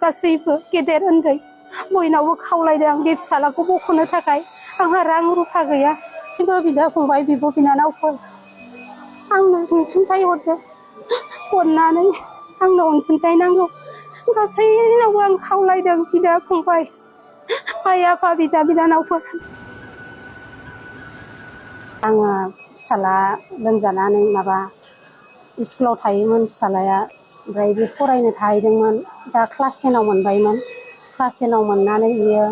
गासैबो गेदेर उन्दै बयनावबो खावलायदों आं बे फिसालाखौ बख'नो थाखाय। आंहा रां रुफा गैया। बिदा फंबाय बिब' बिनानावफोर आंनो अनसुंथाइ हरदो। अननानै आंनो अनसुंथाइ नांगौ। गासैनावबो आं खावलायदों बिदा फंबाय आइ आफा बिदा बिनानावफोर। आङो फिसाला लोमजानानै माबा स्कुलाव थायोमोन फिसालाया, ओमफ्राय बे फरायनो थाहैदोंमोन। दा क्लास 10आव मोनबायमोन। क्लास 10आव मोननानै बियो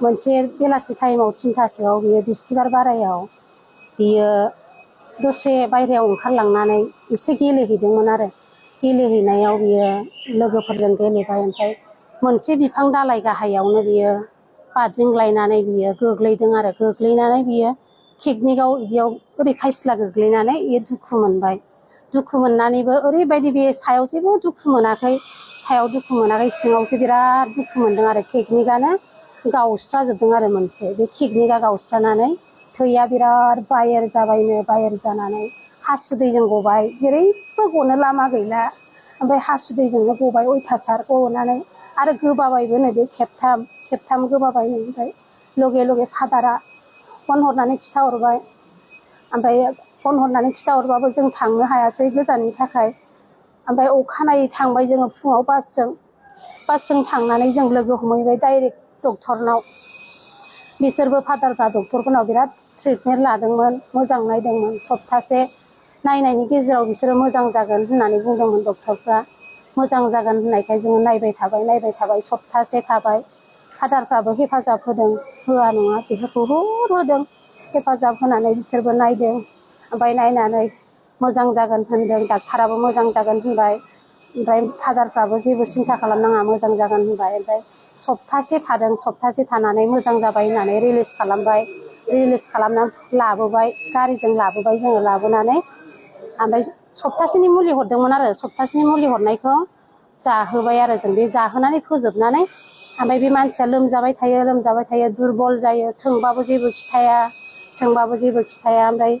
मोनसे बेलासि टाइमाव 3टासोआव बियो बिस्थिबार बारायाव बियो दसे बायहेरायाव ओंखारलांनानै एसे गेलेहैदोंमोन आरो। गेलेहैनायाव बियो लोगोफोरजों गेलेबाय, ओमफ्राय मोनसे बिफां दालाइ गाहायावनो बियो बाज्रिंलायनानै बियो गोग्लैदों आरो। गोग्लैनानै बियो टेकनिकआव बिदियाव ओरै खायस्ला गोग्लैनानै बियो दुखु मोनबाय। दुखु मोननानैबो ओरैबायदि बे सायाव जेबो दुखु मोनाखै, सिङावसो बिराद दुखु मोनदों आरो। टेकनिकआनो गावस्राजोबदों आरो मोनसे। बे टेकनिकआ गावस्रानानै थैया बिराद बायेर जाबायनो। बायेर जानानै हासुदैजों गबाय, जेरैबो गनो लामा गैला। ओमफ्राय हासुदैजोंनो गबाय अयथासार गनानै आरो गोबाबायबोनो बे खेबथाम गोबाबायनो। ओमफ्राय लगे लगे फादारा फन हरनानै खिथाहरबाय। ओमफ्राय फन हरनानै खिथाहरबाबो जों थांनो हायासै गोजाननि थाखाय। ओमफ्राय अखानायै थांबाय जोङो फुङाव बासजों थांनानै जों लोगो हमहैबाय डाइरेक्ट डक्टरनाव। बिसोरबो फादारफ्रा डक्टरफोरनाव बिराद ट्रिटमेन्ट लादोंमोन, मोजां नायदोंमोन। सप्तासे नायनायनि गेजेराव बिसोरो मोजां जागोन होननानै बुंदोंमोन डक्टरफ्रा। मोजां जागोन होननायखाय जोङो नायबाय थाबाय सप्तासे थाबाय। फादारफ्राबो हेफाजाब होदों, होआ नङा, बहुद होदों हेफाजाब होनानै बिसोरबो नायदों। ओमफ्राय नायनानै मोजां जागोन होनदों, डाक्टाराबो मोजां जागोन होनबाय। ओमफ्राय फादारफ्राबो जेबो सिन्था खालामनाङा मोजां जागोन होनबाय। ओमफ्राय सप्तासे थादों, सप्तासे थानानै मोजां जाबाय होननानै रिलिज खालामबाय। रिलिज खालामनानै लाबोबाय, गारिजों लाबोबाय जोङो। लाबोनानै ओमफ्राय सप्तासेनि मुलि हरदोंमोन आरो। सप्तासेनि मुलि हरनायखौ जाहोबाय आरो जों। बे जाहोनानै फोजोबनानै ओमफ्राय बे मानसिया लोमजाबाय थायो, दुरबल जायो, सोंबाबो जेबो खिथाया। ओमफ्राय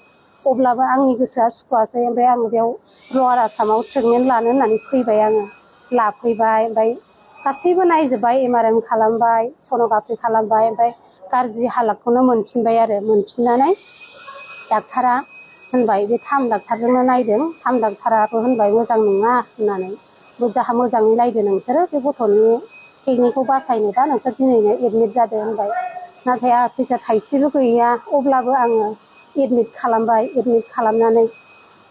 अब्लाबो आंनि गोसोआ सुखुवासै। ओमफ्राय आङो बेयाव लवार आसामाव ट्रिटमेन्ट लानो होननानै फैबाय आङो। लाफैबाय, ओमफ्राय गासैबो नायजोब्बाय, MRM खालामबाय, सन'ग्राफि खालामबाय। ओमफ्राय गाज्रि हालतखौनो मोनफिनबाय आरो। मोनफिननानै डाक्टारा होनबाय, बे 3 डाक्टारजोंनो नायदों, 3 डाक्टाराबो होनबाय मोजां नङा होननानै। मोजाङै नायदो नोंसोरो, बे गथ'नि टेकनिकखौ बासायनोबा नोंसोर दिनैनो एडमिट जादो होनबाय। नाथाय आंहा फैसा थाइसेबो गैया। अब्लाबो आङो एडमिट खालामबाय। एडमिट खालामनानै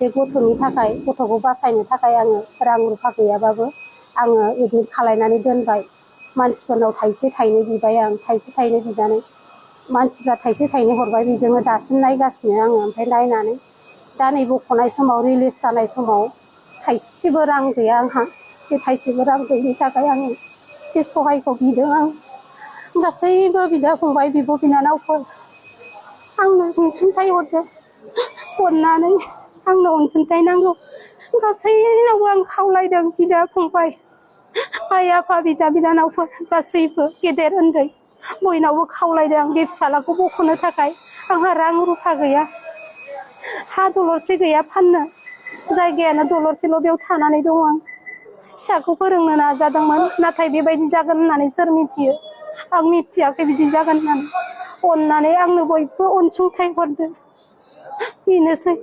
बे गथ'नि थाखाय, गथ'खौ बासायनो थाखाय आङो रां रुफा गैयाबाबो आङो एडमिट खालायनानै दोनबाय। मानसिफोरनाव थाइसे थाइनै बिबाय आं। थाइसे थाइनै बिनानै मानसिफ्रा थाइसे थाइनै हरबाय, बेजोंनो दासिम नायगासिनो आङो। ओमफ्राय नायनानै दा नै बख'नाय समाव, रिलिज जानाय समाव थाइसेबो रां गैया आंहा। बे थाइसेबो रां गैयिनि थाखाय आङो बे सहायखौ बिदों आं। गासैबो बिदा फंबाय बिब' बिनानावफोर आंनो अनसुंथाइ हरदो। अननानै आंनो अनसुंथाइ नांगौ। गासैनावबो आं खावलायदों बिदा फंबाय आइ आफा बिदा बिनानावफोर गासैबो गेदेर उन्दै बयनावबो खावलायदों आं बे फिसालाखौ बख'नो थाखाय। आंहा रां रुफा गैया, हा दलरसे गैया फाननो। जायगायानो दलरसेल', बेयाव थानानै दङ आं। फिसाखौ फोरोंनो नाजादोंमोन, नाथाय बेबायदि जागोन होननानै सोर मिथियो। आं मिथियाखै बिदि जागोन होननानै। अननानै आंनो बयबो अनसुंथाइ हरदो। बेनोसै।